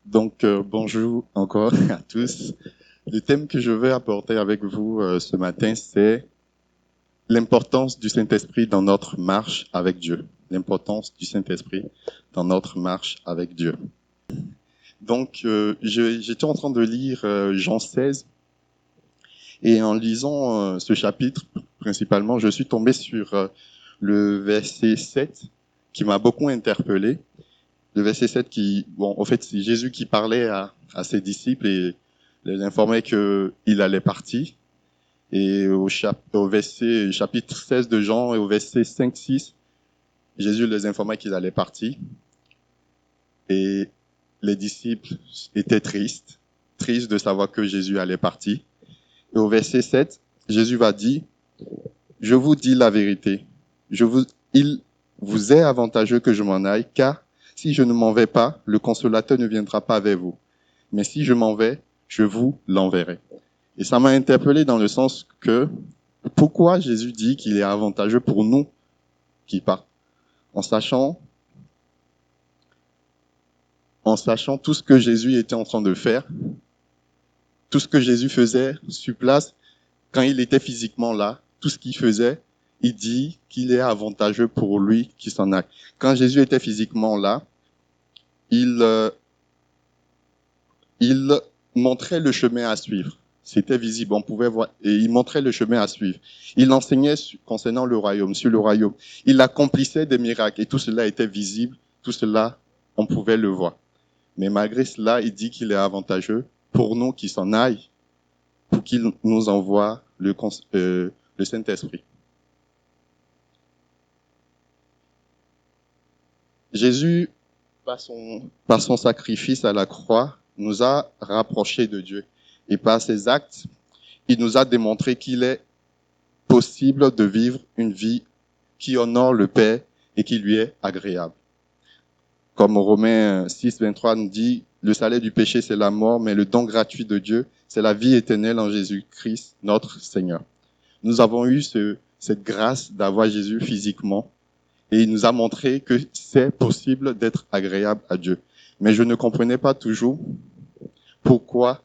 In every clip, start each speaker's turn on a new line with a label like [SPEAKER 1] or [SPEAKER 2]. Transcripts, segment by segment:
[SPEAKER 1] Bonjour encore à tous. Le thème que je vais apporter avec vous ce matin, c'est l'importance du Saint-Esprit dans notre marche avec Dieu. L'importance du Saint-Esprit dans notre marche avec Dieu. J'étais en train de lire Jean 16 et en lisant ce chapitre, principalement, je suis tombé sur le verset 7 qui m'a beaucoup interpellé. Le verset 7 en fait, c'est Jésus qui parlait à ses disciples et les informait qu'il allait partir. Et au verset, chapitre 16 de Jean et au verset 5-6, Jésus les informait qu'il allait partir. Et les disciples étaient tristes de savoir que Jésus allait partir. Et au verset 7, Jésus va dire, je vous dis la vérité. Il vous est avantageux que je m'en aille, car si je ne m'en vais pas, le consolateur ne viendra pas vers vous. Mais si je m'en vais, je vous l'enverrai. Et ça m'a interpellé dans le sens que, pourquoi Jésus dit qu'il est avantageux pour nous qui partons, en sachant tout ce que Jésus était en train de faire, tout ce que Jésus faisait sur place, quand il était physiquement là, tout ce qu'il faisait, il dit qu'il est avantageux pour lui qui s'en aille. Quand Jésus était physiquement là, il montrait le chemin à suivre. C'était visible, on pouvait voir, et il montrait le chemin à suivre. Il enseignait concernant le royaume, sur le royaume. Il accomplissait des miracles, et tout cela était visible, tout cela, on pouvait le voir. Mais malgré cela, il dit qu'il est avantageux pour nous qui s'en aillent, pour qu'il nous envoie le Saint-Esprit. Jésus, par son sacrifice à la croix, nous a rapprochés de Dieu. Et par ses actes, il nous a démontré qu'il est possible de vivre une vie qui honore le Père et qui lui est agréable. Comme Romains 6, 23 nous dit, le salaire du péché, c'est la mort, mais le don gratuit de Dieu, c'est la vie éternelle en Jésus-Christ, notre Seigneur. Nous avons eu cette grâce d'avoir Jésus physiquement et il nous a montré que c'est possible d'être agréable à Dieu. Mais je ne comprenais pas toujours pourquoi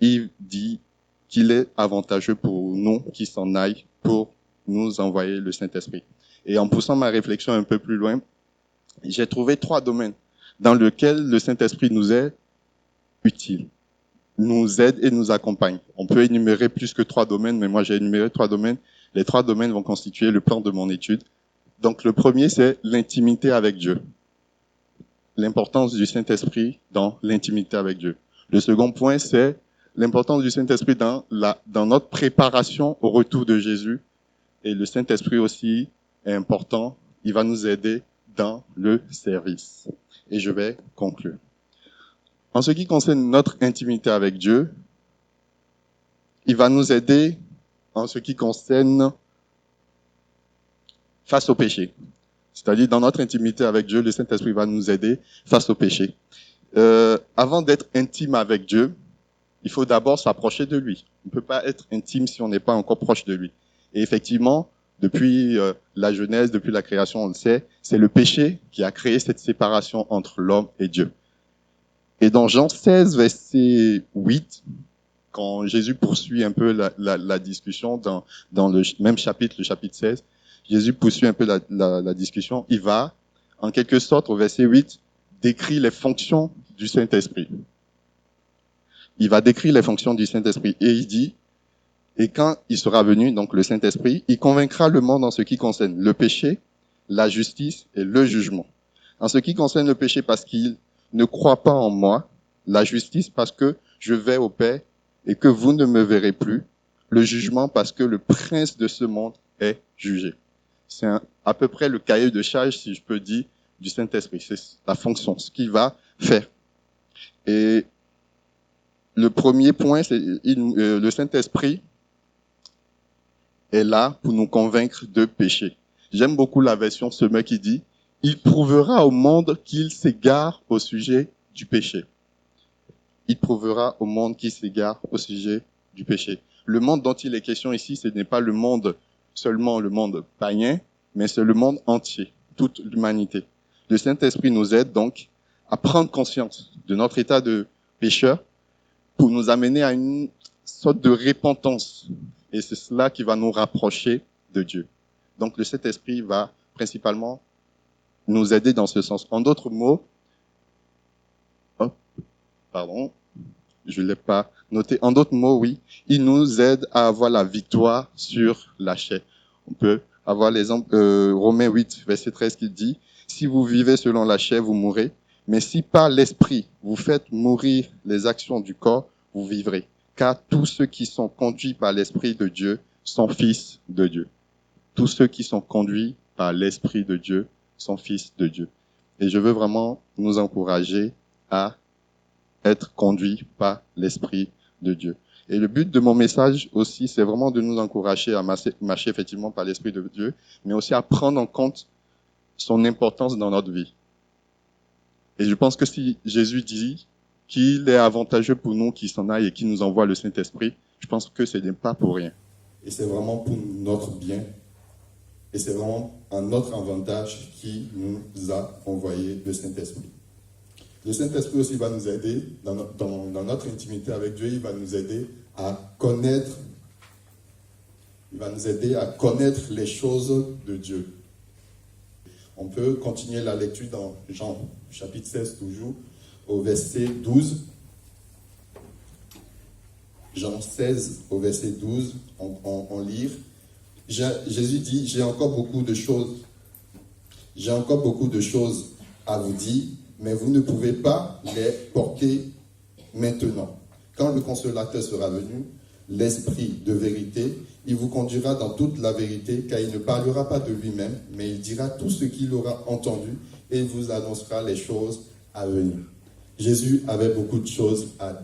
[SPEAKER 1] il dit qu'il est avantageux pour nous qui s'en aillent pour nous envoyer le Saint-Esprit. Et en poussant ma réflexion un peu plus loin, j'ai trouvé 3 domaines dans lesquels le Saint-Esprit nous est utile, nous aide et nous accompagne. On peut énumérer plus que 3 domaines, mais moi j'ai énuméré 3 domaines. Les 3 domaines vont constituer le plan de mon étude. Donc le premier, c'est l'intimité avec Dieu. L'importance du Saint-Esprit dans l'intimité avec Dieu. Le second point, c'est l'importance du Saint-Esprit dans notre préparation au retour de Jésus. Et le Saint-Esprit aussi est important. Il va nous aider dans le service. Et je vais conclure. En ce qui concerne notre intimité avec Dieu, il va nous aider en ce qui concerne face au péché. C'est-à-dire, dans notre intimité avec Dieu, le Saint-Esprit va nous aider face au péché. Avant d'être intime avec Dieu, il faut d'abord s'approcher de lui. On ne peut pas être intime si on n'est pas encore proche de lui. Et effectivement, depuis la Genèse, depuis la création, on le sait, c'est le péché qui a créé cette séparation entre l'homme et Dieu. Et dans Jean 16, verset 8, quand Jésus poursuit un peu la discussion dans le même chapitre, le chapitre 16, Jésus poursuit un peu la discussion. Il va, en quelque sorte, au verset 8, décrire les fonctions du Saint-Esprit. Il va décrire les fonctions du Saint-Esprit et il dit, et quand il sera venu, donc le Saint-Esprit, il convaincra le monde en ce qui concerne le péché, la justice et le jugement. En ce qui concerne le péché, parce qu'il ne croit pas en moi, la justice parce que je vais au Père et que vous ne me verrez plus, le jugement parce que le prince de ce monde est jugé. C'est à peu près le cahier de charge, si je peux dire, du Saint-Esprit. C'est la fonction, ce qu'il va faire. Et le premier point, c'est le Saint-Esprit est là pour nous convaincre de péché. J'aime beaucoup la version Semeur qui dit « Il prouvera au monde qu'il s'égare au sujet du péché. » Il prouvera au monde qu'il s'égare au sujet du péché. Le monde dont il est question ici, ce n'est pas le monde, seulement le monde païen, mais c'est le monde entier, toute l'humanité. Le Saint-Esprit nous aide donc à prendre conscience de notre état de pécheur pour nous amener à une sorte de repentance. Et c'est cela qui va nous rapprocher de Dieu. Donc le Saint-Esprit va principalement nous aider dans ce sens. En d'autres mots, je ne l'ai pas noté. En d'autres mots, oui, il nous aide à avoir la victoire sur la chair. On peut avoir l'exemple Romains 8, verset 13 qui dit « Si vous vivez selon la chair, vous mourrez, mais si par l'esprit vous faites mourir les actions du corps, vous vivrez. Car tous ceux qui sont conduits par l'esprit de Dieu sont fils de Dieu. » Tous ceux qui sont conduits par l'esprit de Dieu sont fils de Dieu. Et je veux vraiment nous encourager à être conduits par l'esprit de Dieu. Et le but de mon message aussi, c'est vraiment de nous encourager à marcher effectivement par l'esprit de Dieu, mais aussi à prendre en compte son importance dans notre vie. Et je pense que si Jésus dit qu'il est avantageux pour nous qu'il s'en aille et qu'il nous envoie le Saint-Esprit, je pense que ce n'est pas pour rien.
[SPEAKER 2] Et c'est vraiment pour notre bien. Et c'est vraiment à notre avantage qui nous a envoyé le Saint-Esprit. Le Saint-Esprit aussi va nous aider dans notre intimité avec Dieu. Il va nous aider à connaître les choses de Dieu. On peut continuer la lecture dans Jean chapitre 16 toujours, au verset 12. Jean 16 au verset 12, on lit. Jésus dit, j'ai encore beaucoup de choses à vous dire, mais vous ne pouvez pas les porter maintenant. Quand le Consolateur sera venu, l'Esprit de vérité, il vous conduira dans toute la vérité, car il ne parlera pas de lui-même, mais il dira tout ce qu'il aura entendu et il vous annoncera les choses à venir. Jésus avait beaucoup de choses à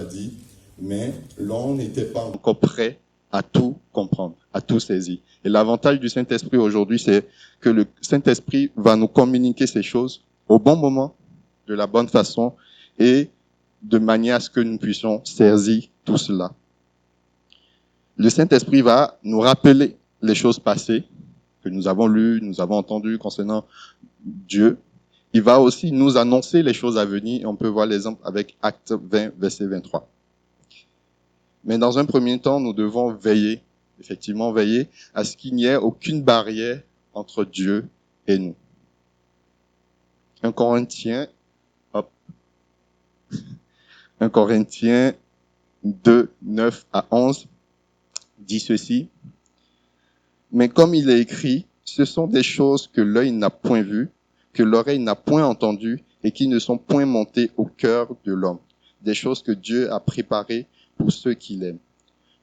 [SPEAKER 2] dire. Mais l'on n'était pas
[SPEAKER 1] encore prêt à tout comprendre, à tout saisir. Et l'avantage du Saint-Esprit aujourd'hui, c'est que le Saint-Esprit va nous communiquer ces choses au bon moment, de la bonne façon, et de manière à ce que nous puissions saisir tout cela. Le Saint-Esprit va nous rappeler les choses passées que nous avons lues, nous avons entendues concernant Dieu. Il va aussi nous annoncer les choses à venir. On peut voir l'exemple avec Acte 20, verset 23. Mais dans un premier temps, nous devons veiller à ce qu'il n'y ait aucune barrière entre Dieu et nous. 1 Corinthiens 2, 9 à 11 dit ceci. Mais comme il est écrit, ce sont des choses que l'œil n'a point vues, que l'oreille n'a point entendues et qui ne sont point montées au cœur de l'homme. Des choses que Dieu a préparées pour ceux qui l'aiment.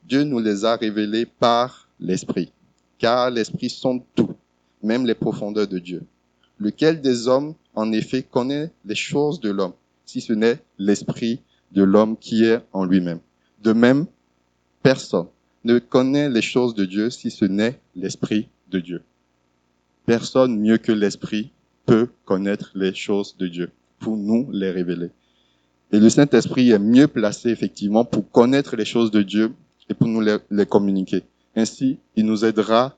[SPEAKER 1] Dieu nous les a révélées par l'Esprit, car l'Esprit sonde tout, même les profondeurs de Dieu. Lequel des hommes, en effet, connaît les choses de l'homme, si ce n'est l'Esprit de l'homme qui est en lui-même. De même, personne ne connaît les choses de Dieu si ce n'est l'Esprit de Dieu. Personne mieux que l'Esprit peut connaître les choses de Dieu, pour nous les révéler. Et le Saint-Esprit est mieux placé, effectivement, pour connaître les choses de Dieu et pour nous les communiquer. Ainsi, il nous aidera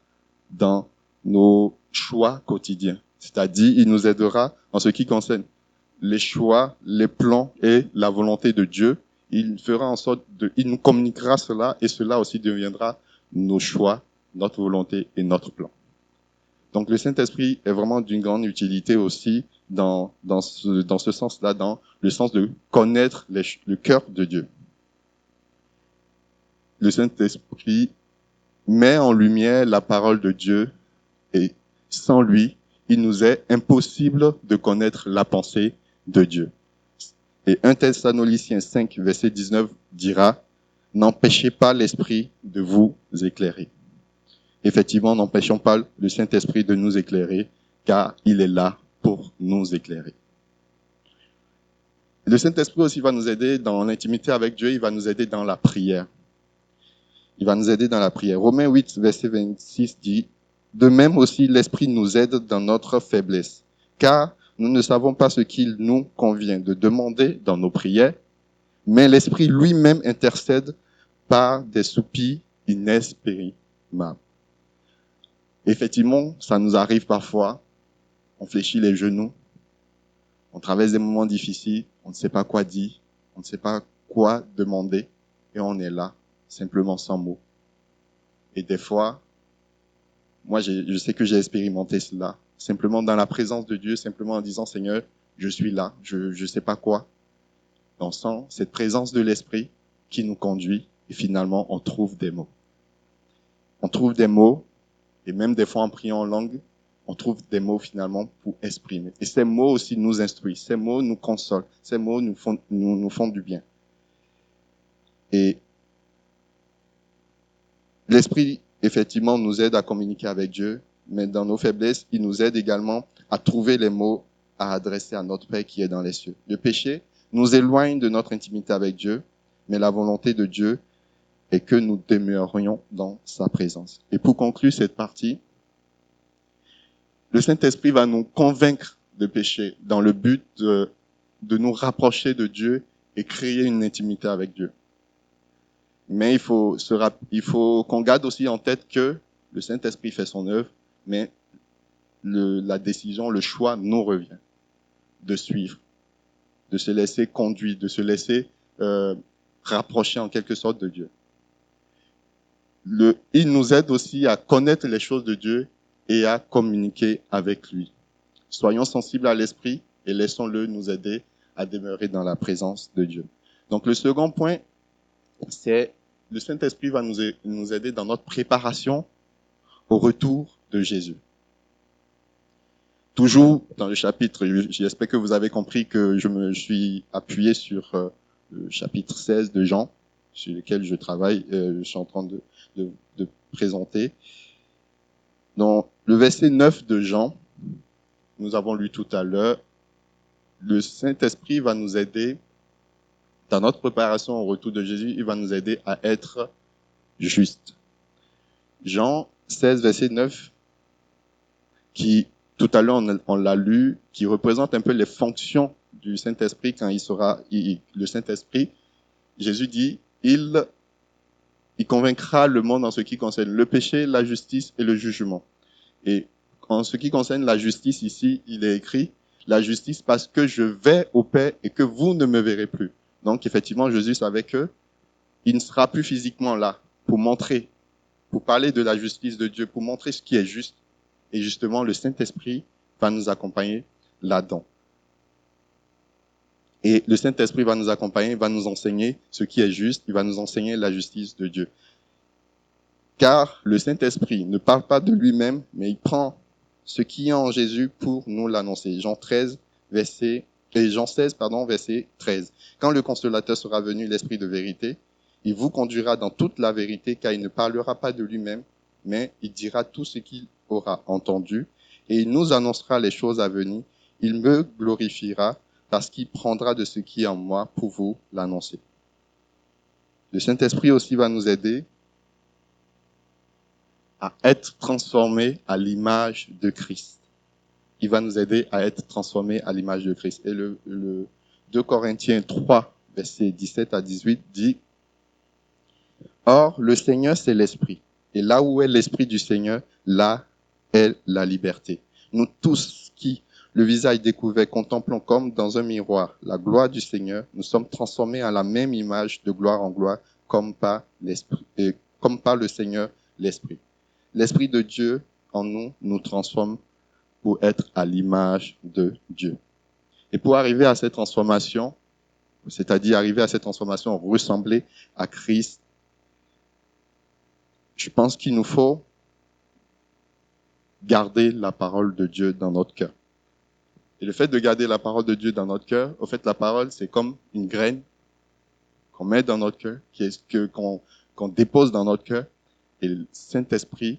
[SPEAKER 1] dans nos choix quotidiens. C'est-à-dire, il nous aidera en ce qui concerne les choix, les plans et la volonté de Dieu. Il fera en sorte il nous communiquera cela et cela aussi deviendra nos choix, notre volonté et notre plan. Donc, le Saint-Esprit est vraiment d'une grande utilité aussi dans ce sens-là, dans le sens de connaître le cœur de Dieu. Le Saint-Esprit met en lumière la parole de Dieu et sans lui, il nous est impossible de connaître la pensée de Dieu. Et 1 Thessaloniciens 5, verset 19 dira « N'empêchez pas l'Esprit de vous éclairer ». Effectivement, n'empêchons pas le Saint-Esprit de nous éclairer, car il est là pour nous éclairer. Le Saint-Esprit aussi va nous aider dans l'intimité avec Dieu, il va nous aider dans la prière. Romains 8, verset 26 dit « De même aussi, l'Esprit nous aide dans notre faiblesse, car nous ne savons pas ce qu'il nous convient de demander dans nos prières, mais l'Esprit lui-même intercède par des soupirs inexprimables. » Effectivement, ça nous arrive parfois, on fléchit les genoux, On traverse des moments difficiles, on ne sait pas quoi dire, on ne sait pas quoi demander, et on est là, simplement sans mots. Et des fois, moi, je sais que j'ai expérimenté cela, simplement dans la présence de Dieu, simplement en disant, Seigneur, je suis là, je sais pas quoi. On sent cette présence de l'Esprit qui nous conduit, et finalement, on trouve des mots. On trouve des mots, et même des fois en priant en langue, on trouve des mots finalement pour exprimer. Et ces mots aussi nous instruisent, ces mots nous consolent, ces mots nous font du bien. Et l'Esprit, effectivement, nous aide à communiquer avec Dieu, mais dans nos faiblesses, il nous aide également à trouver les mots à adresser à notre Père qui est dans les cieux. Le péché nous éloigne de notre intimité avec Dieu, mais la volonté de Dieu est que nous demeurions dans sa présence. Et pour conclure cette partie, le Saint-Esprit va nous convaincre de péché dans le but de nous rapprocher de Dieu et créer une intimité avec Dieu. Mais il faut qu'on garde aussi en tête que le Saint-Esprit fait son œuvre, mais la décision, le choix nous revient de suivre, de se laisser conduire, de se laisser rapprocher en quelque sorte de Dieu. Il nous aide aussi à connaître les choses de Dieu et à communiquer avec lui. Soyons sensibles à l'Esprit et laissons-le nous aider à demeurer dans la présence de Dieu. Donc le second point, c'est le Saint-Esprit va nous aider dans notre préparation au retour de Jésus. Toujours dans le chapitre, j'espère que vous avez compris que je me suis appuyé sur le chapitre 16 de Jean, sur lequel je travaille, je suis en train de présenter. Dans le verset 9 de Jean, nous avons lu tout à l'heure, le Saint-Esprit va nous aider dans notre préparation au retour de Jésus, il va nous aider à être justes. Jean 16, verset 9, qui, tout à l'heure, on l'a lu, qui représente un peu les fonctions du Saint-Esprit quand le Saint-Esprit, Jésus dit, il convaincra le monde en ce qui concerne le péché, la justice et le jugement. Et en ce qui concerne la justice ici, il est écrit, la justice parce que je vais au Père et que vous ne me verrez plus. Donc, effectivement, Jésus savait que il ne sera plus physiquement là pour montrer, pour parler de la justice de Dieu, pour montrer ce qui est juste. Et justement, le Saint-Esprit va nous accompagner là-dedans. Et le Saint-Esprit va nous accompagner, va nous enseigner ce qui est juste, il va nous enseigner la justice de Dieu. Car le Saint-Esprit ne parle pas de lui-même, mais il prend ce qui est en Jésus pour nous l'annoncer. Jean 16, verset 13. Quand le Consolateur sera venu, l'Esprit de vérité, il vous conduira dans toute la vérité, car il ne parlera pas de lui-même, mais il dira tout ce qu'il aura entendu, et il nous annoncera les choses à venir. Il me glorifiera, parce qu'il prendra de ce qui est en moi pour vous l'annoncer. Le Saint-Esprit aussi va nous aider à être transformés à l'image de Christ. Il va nous aider à être transformés à l'image de Christ. Et le 2 Corinthiens 3, versets 17 à 18 dit, « Or, le Seigneur, c'est l'Esprit. Et là où est l'Esprit du Seigneur, là est la liberté. Nous tous qui, le visage découvert, contemplons comme dans un miroir la gloire du Seigneur, nous sommes transformés à la même image de gloire en gloire, comme par le Seigneur, l'Esprit. » L'Esprit de Dieu en nous nous transforme pour être à l'image de Dieu. Et pour arriver à cette transformation, c'est-à-dire arriver à cette transformation, ressembler à Christ, je pense qu'il nous faut garder la parole de Dieu dans notre cœur. Et le fait de garder la parole de Dieu dans notre cœur, au fait, la parole, c'est comme une graine qu'on met dans notre cœur, qu'on dépose dans notre cœur, et le Saint-Esprit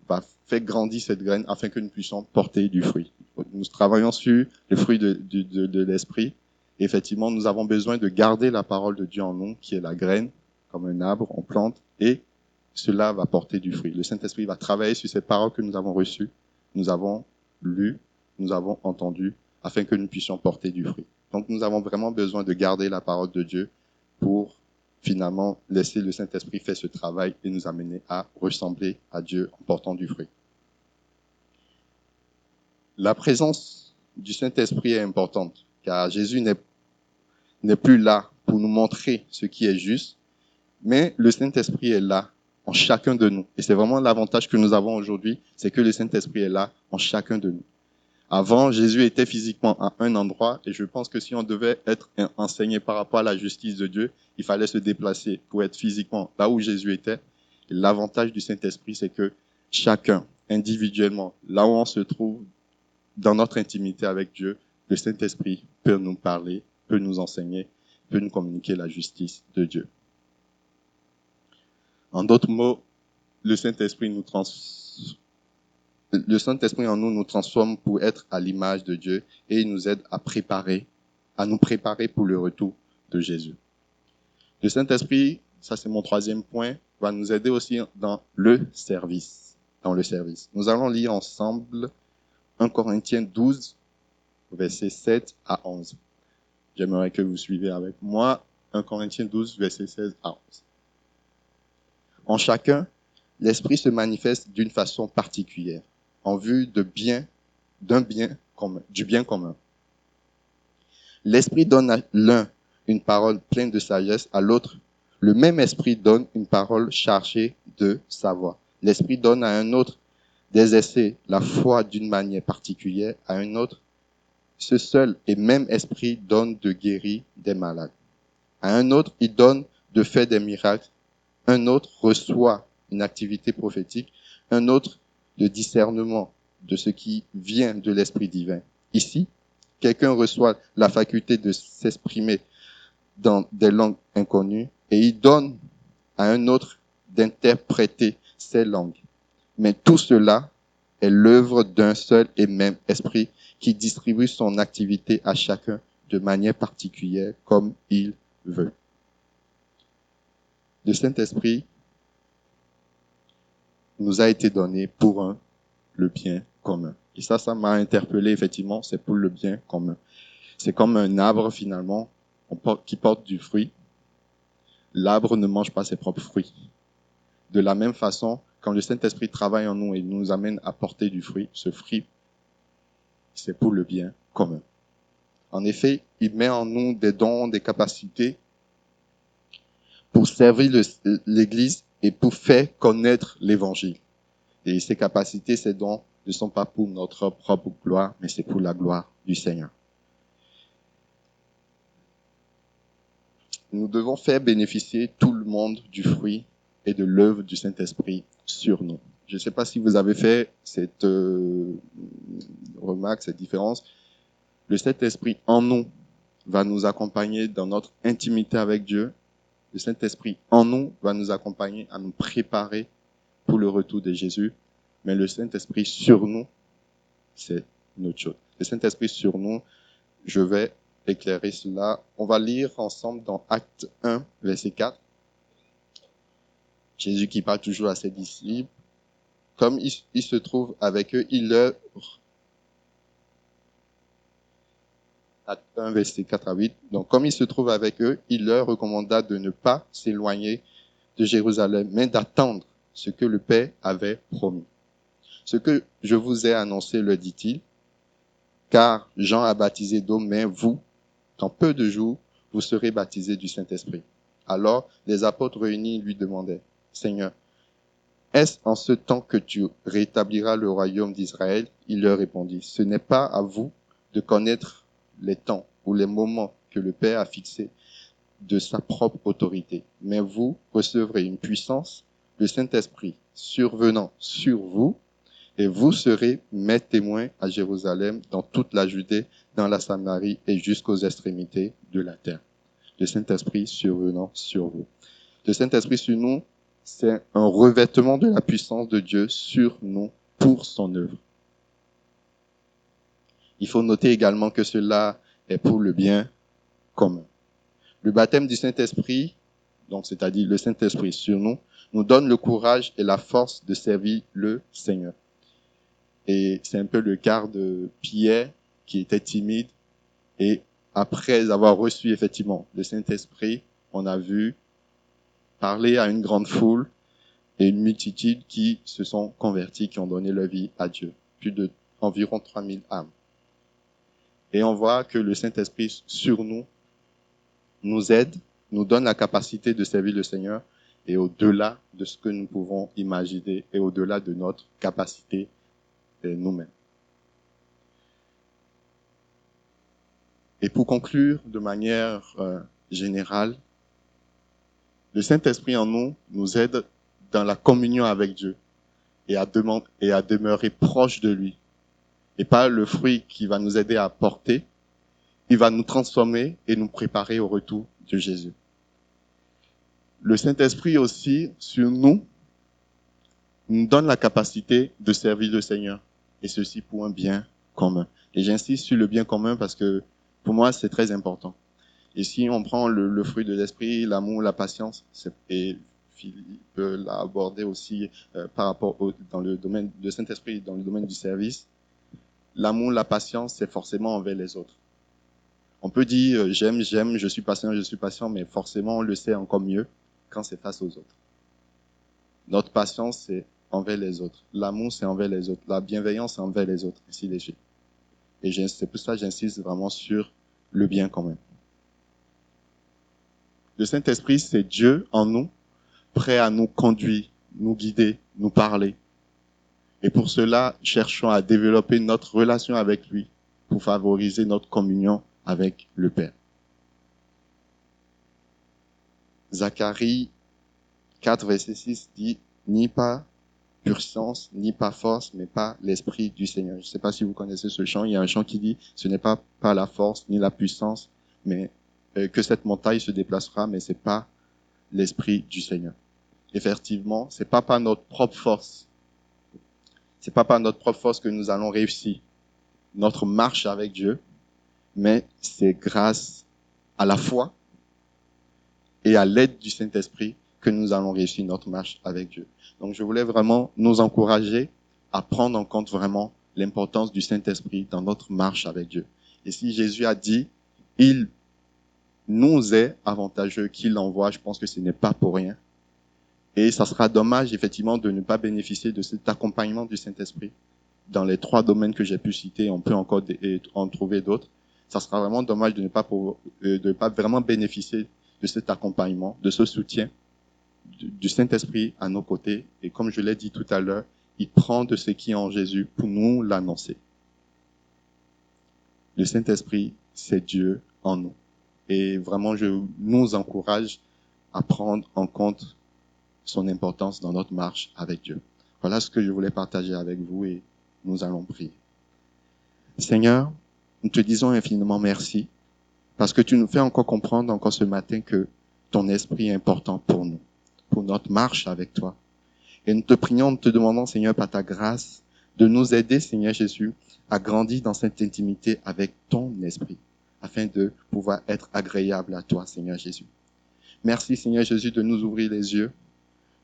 [SPEAKER 1] va faire grandir cette graine afin que nous puissions porter du fruit. Nous travaillons sur le fruit de l'esprit. Et effectivement, nous avons besoin de garder la parole de Dieu en nous, qui est la graine, comme un arbre, on plante, et cela va porter du fruit. Le Saint-Esprit va travailler sur ces paroles que nous avons reçues, nous avons lues, nous avons entendues, afin que nous puissions porter du fruit. Donc nous avons vraiment besoin de garder la parole de Dieu pour finalement laisser le Saint-Esprit faire ce travail et nous amener à ressembler à Dieu en portant du fruit. La présence du Saint-Esprit est importante. car Jésus n'est plus là pour nous montrer ce qui est juste, mais le Saint-Esprit est là en chacun de nous. Et c'est vraiment l'avantage que nous avons aujourd'hui, c'est que le Saint-Esprit est là en chacun de nous. Avant, Jésus était physiquement à un endroit, et je pense que si on devait être enseigné par rapport à la justice de Dieu, il fallait se déplacer pour être physiquement là où Jésus était. Et l'avantage du Saint-Esprit, c'est que chacun, individuellement, là où on se trouve, dans notre intimité avec Dieu, le Saint-Esprit peut nous parler, peut nous enseigner, peut nous communiquer la justice de Dieu. En d'autres mots, le Saint-Esprit en nous nous transforme pour être à l'image de Dieu et il nous aide à nous préparer pour le retour de Jésus. Le Saint-Esprit, ça c'est mon troisième point, va nous aider aussi dans le service. Nous allons lire ensemble 1 Corinthiens 12, versets 7 à 11. J'aimerais que vous suivez avec moi 1 Corinthiens 12, versets 16 à 11. En chacun, l'Esprit se manifeste d'une façon particulière, en vue du bien commun. L'Esprit donne à l'un une parole pleine de sagesse, à l'autre, le même Esprit donne une parole chargée de savoir. L'Esprit donne à un autre d'exercer la foi d'une manière particulière, à un autre, ce seul et même Esprit donne de guérir des malades. À un autre, il donne de faire des miracles. Un autre reçoit une activité prophétique. Un autre, le discernement de ce qui vient de l'Esprit divin. Ici, quelqu'un reçoit la faculté de s'exprimer dans des langues inconnues et il donne à un autre d'interpréter ces langues. Mais tout cela est l'œuvre d'un seul et même Esprit qui distribue son activité à chacun de manière particulière comme il veut. Le Saint-Esprit nous a été donné pour le bien commun. Et ça m'a interpellé, effectivement, c'est pour le bien commun. C'est comme un arbre, finalement, qui porte du fruit. L'arbre ne mange pas ses propres fruits. De la même façon, quand le Saint-Esprit travaille en nous et nous amène à porter du fruit, ce fruit, c'est pour le bien commun. En effet, il met en nous des dons, des capacités pour servir l'Église et pour faire connaître l'Évangile. Et ces capacités, ces dons ne sont pas pour notre propre gloire, mais c'est pour la gloire du Seigneur. Nous devons faire bénéficier tout le monde du fruit et de l'œuvre du Saint-Esprit sur nous. Je ne sais pas si vous avez fait cette remarque, cette différence. Le Saint-Esprit en nous va nous accompagner dans notre intimité avec Dieu. Le Saint-Esprit en nous va nous accompagner à nous préparer pour le retour de Jésus. Mais le Saint-Esprit sur nous, c'est une autre chose. Le Saint-Esprit sur nous, je vais éclairer cela. On va lire ensemble dans Acte 1, verset 4. Jésus qui parle toujours à ses disciples. Comme il se trouve avec eux, il leur... Acte 1, verset 4 à 8. Donc, comme il se trouve avec eux, il leur recommanda de ne pas s'éloigner de Jérusalem, mais d'attendre ce que le Père avait promis. Ce que je vous ai annoncé, leur dit-il, car Jean a baptisé d'eau, mais vous, dans peu de jours, vous serez baptisés du Saint-Esprit. Alors, les apôtres réunis lui demandaient, Seigneur, est-ce en ce temps que tu rétabliras le royaume d'Israël? Il leur répondit, ce n'est pas à vous de connaître les temps ou les moments que le Père a fixés de sa propre autorité, mais vous recevrez une puissance, le Saint-Esprit survenant sur vous, et vous serez mes témoins à Jérusalem, dans toute la Judée, dans la Samarie et jusqu'aux extrémités de la terre. Le Saint-Esprit survenant sur vous. Le Saint-Esprit sur nous, c'est un revêtement de la puissance de Dieu sur nous pour son œuvre. Il faut noter également que cela est pour le bien commun. Le baptême du Saint-Esprit, donc c'est-à-dire le Saint-Esprit sur nous, nous donne le courage et la force de servir le Seigneur. Et c'est un peu le cas de Pierre qui était timide et après avoir reçu effectivement le Saint-Esprit, on a vu parler à une grande foule et une multitude qui se sont convertis, qui ont donné leur vie à Dieu. Plus de environ 3000 âmes. Et on voit que le Saint-Esprit sur nous nous aide, nous donne la capacité de servir le Seigneur et au-delà de ce que nous pouvons imaginer et au-delà de notre capacité nous-mêmes. Et pour conclure de manière générale, le Saint-Esprit en nous nous aide dans la communion avec Dieu et à demeurer proche de lui. Et pas le fruit qui va nous aider à porter, il va nous transformer et nous préparer au retour de Jésus. Le Saint-Esprit aussi, sur nous donne la capacité de servir le Seigneur. Et ceci pour un bien commun. Et j'insiste sur le bien commun parce que pour moi, c'est très important. Et si on prend le fruit de l'esprit, l'amour, la patience, et Philippe l'a abordé aussi par rapport dans le domaine de Saint-Esprit, dans le domaine du service, l'amour, la patience, c'est forcément envers les autres. On peut dire j'aime, je suis patient, mais forcément on le sait encore mieux quand c'est face aux autres. Notre patience, c'est envers les autres. L'amour, c'est envers les autres. La bienveillance, c'est envers les autres, ainsi de suite. Et c'est pour ça que j'insiste vraiment sur le bien commun. Le Saint-Esprit, c'est Dieu en nous, prêt à nous conduire, nous guider, nous parler. Et pour cela, cherchons à développer notre relation avec lui pour favoriser notre communion avec le Père. Zacharie 4, verset 6 dit « Ni pas puissance, ni pas force, mais pas l'Esprit du Seigneur. » Je ne sais pas si vous connaissez ce chant. Il y a un chant qui dit « Ce n'est pas la force, ni la puissance, mais que cette montagne se déplacera, mais c'est pas l'Esprit du Seigneur. » Effectivement, c'est pas par notre propre force. C'est pas par notre propre force que nous allons réussir notre marche avec Dieu, mais c'est grâce à la foi et à l'aide du Saint-Esprit que nous allons réussir notre marche avec Dieu. Donc, je voulais vraiment nous encourager à prendre en compte vraiment l'importance du Saint-Esprit dans notre marche avec Dieu. Et si Jésus a dit, il nous est avantageux qu'il l'envoie, je pense que ce n'est pas pour rien. Et ça sera dommage, effectivement, de ne pas bénéficier de cet accompagnement du Saint-Esprit dans les 3 domaines que j'ai pu citer. On peut encore en trouver d'autres. Ça sera vraiment dommage de ne pas vraiment bénéficier de cet accompagnement, de ce soutien du Saint-Esprit à nos côtés. Et comme je l'ai dit tout à l'heure, il prend de ce qui est en Jésus pour nous l'annoncer. Le Saint-Esprit, c'est Dieu en nous. Et vraiment, je nous encourage à prendre en compte son importance dans notre marche avec Dieu. Voilà ce que je voulais partager avec vous et nous allons prier. Seigneur, nous te disons infiniment merci parce que tu nous fais encore comprendre encore ce matin que ton esprit est important pour nous, pour notre marche avec toi. Et nous te prions, nous te demandons, Seigneur, par ta grâce, de nous aider, Seigneur Jésus, à grandir dans cette intimité avec ton esprit, afin de pouvoir être agréable à toi, Seigneur Jésus. Merci, Seigneur Jésus, de nous ouvrir les yeux.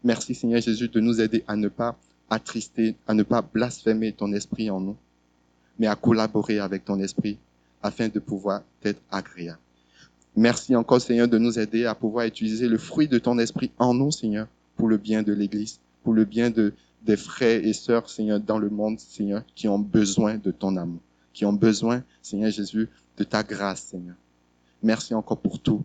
[SPEAKER 1] Merci, Seigneur Jésus, de nous aider à ne pas attrister, à ne pas blasphémer ton esprit en nous, mais à collaborer avec ton esprit afin de pouvoir être agréable. Merci encore, Seigneur, de nous aider à pouvoir utiliser le fruit de ton esprit en nous, Seigneur, pour le bien de l'Église, pour le bien des frères et sœurs, Seigneur, dans le monde, Seigneur, qui ont besoin de ton amour, qui ont besoin, Seigneur Jésus, de ta grâce, Seigneur. Merci encore pour tout.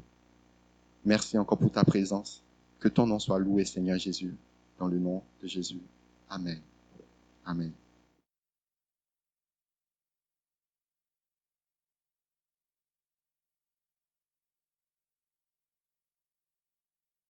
[SPEAKER 1] Merci encore pour ta présence. Que ton nom soit loué, Seigneur Jésus, dans le nom de Jésus. Amen. Amen.